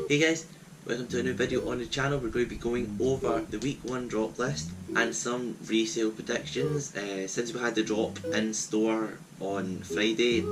Hey guys, welcome to a new video on the channel. We're going to be going over the week 1 drop list and some resale predictions since we had the drop in store on Friday.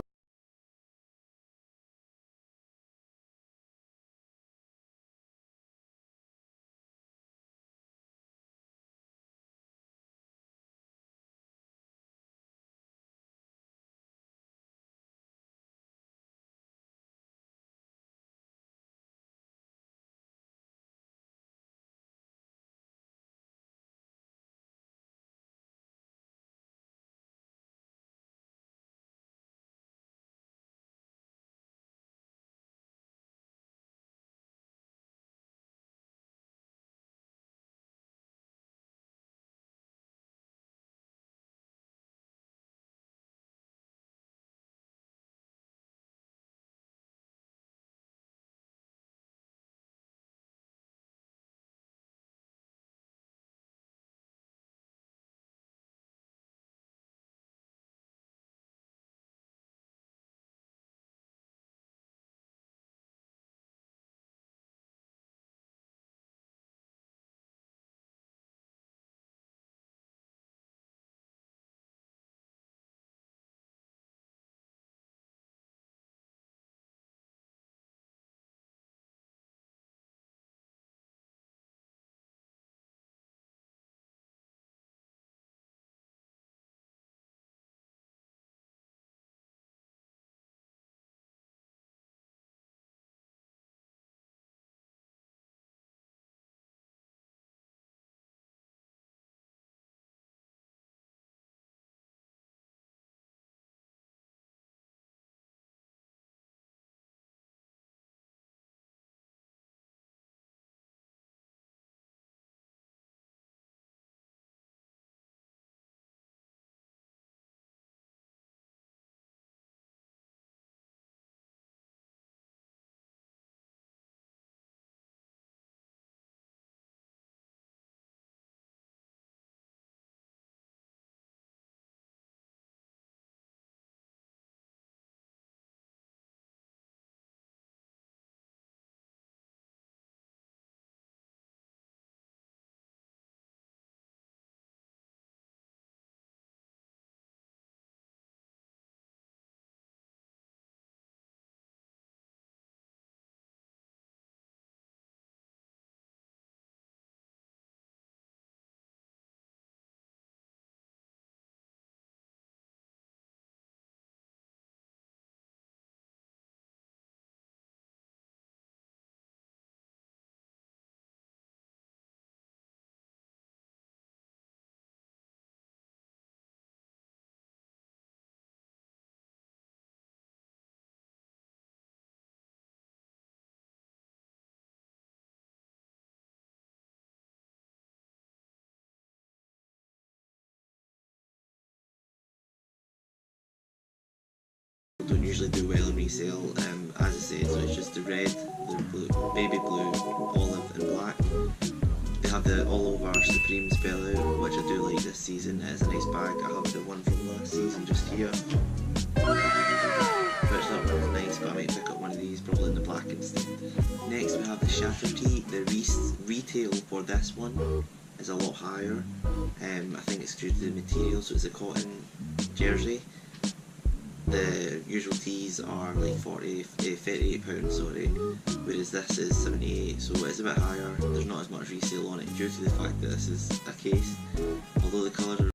Don't usually do well in resale, as I said, so it's just the red, the blue, baby blue, olive and black. They have the all over Supreme spell out, which I do like this season. It's a nice bag. I have the one from last season just here. Which that one's nice, but I might pick up one of these, probably in the black instead. Next we have the Shatter Tee. The retail for this one is a lot higher. I think it's due to the material, so it's a cotton jersey. The usual tees are like £38, sorry, whereas this is 78, so it's a bit higher. There's not as much resale on it due to the fact that this is a case, although the colours are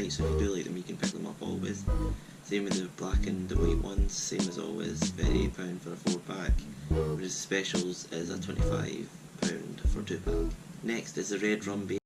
alright, so if you do like them you can pick them up always. Same with the black and the white ones, same as always, £38 for a 4-pack, whereas the specials is a £25 for 2-pack. Next is the red rum base.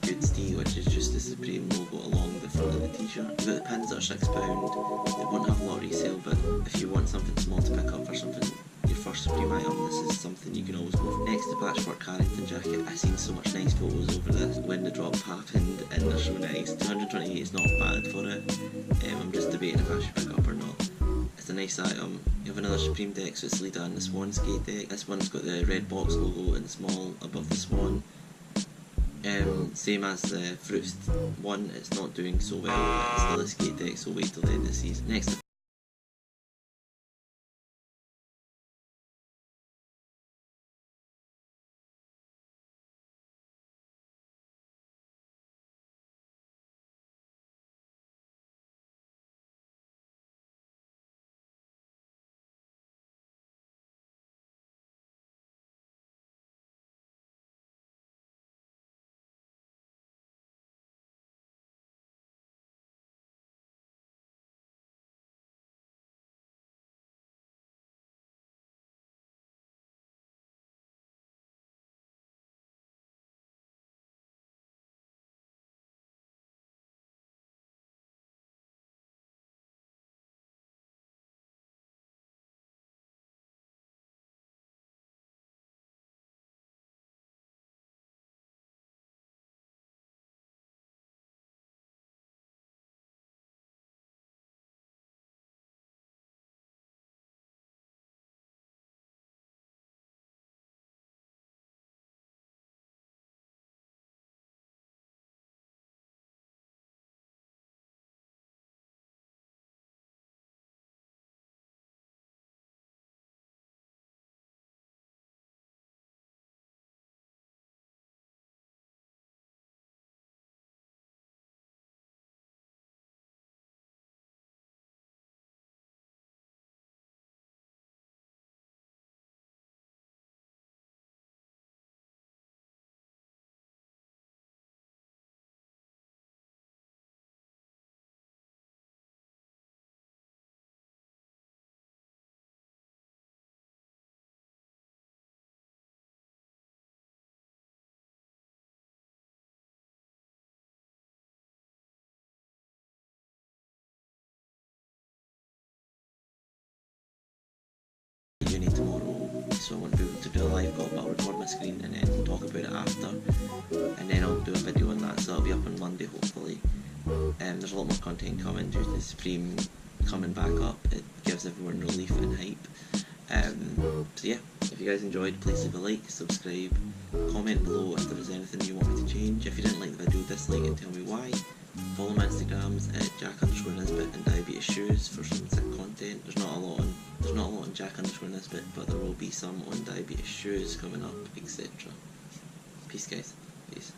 Good steel, which is just the Supreme logo along the front of the t-shirt. But the pins are £6, they won't have a lot of resale, but if you want something small to pick up for something, your first Supreme item, this is something you can always go for. Next, the patchwork Carrington jacket. I've seen so much nice photos over this when the drop happened and they're so nice. 228 is not bad for it. I'm just debating if I should pick up or not. It's a nice item. You have another Supreme deck, so it's Lita and the Swan skate deck. This one's got the red box logo in small above the Swan. Same as the Fruits one, it's not doing so well, it's still a skate deck, so wait till the end of the season. Next, so I want to be able to do a live call, but I'll record my screen and then talk about it after, and then I'll do a video on that, so it'll be up on Monday hopefully. There's a lot more content coming due to the stream coming back up. It gives everyone relief and hype. So yeah, if you guys enjoyed, please leave a like, subscribe, comment below if there is anything you want me to change. If you didn't like the video, dislike it and tell me why. Follow my Instagrams at Jack_Nisbet and Diabetus Shoes for some sick content. There's not a lot on Jack_Nisbet, but there will be some on Diabetus Shoes coming up, etc. Peace guys. Peace.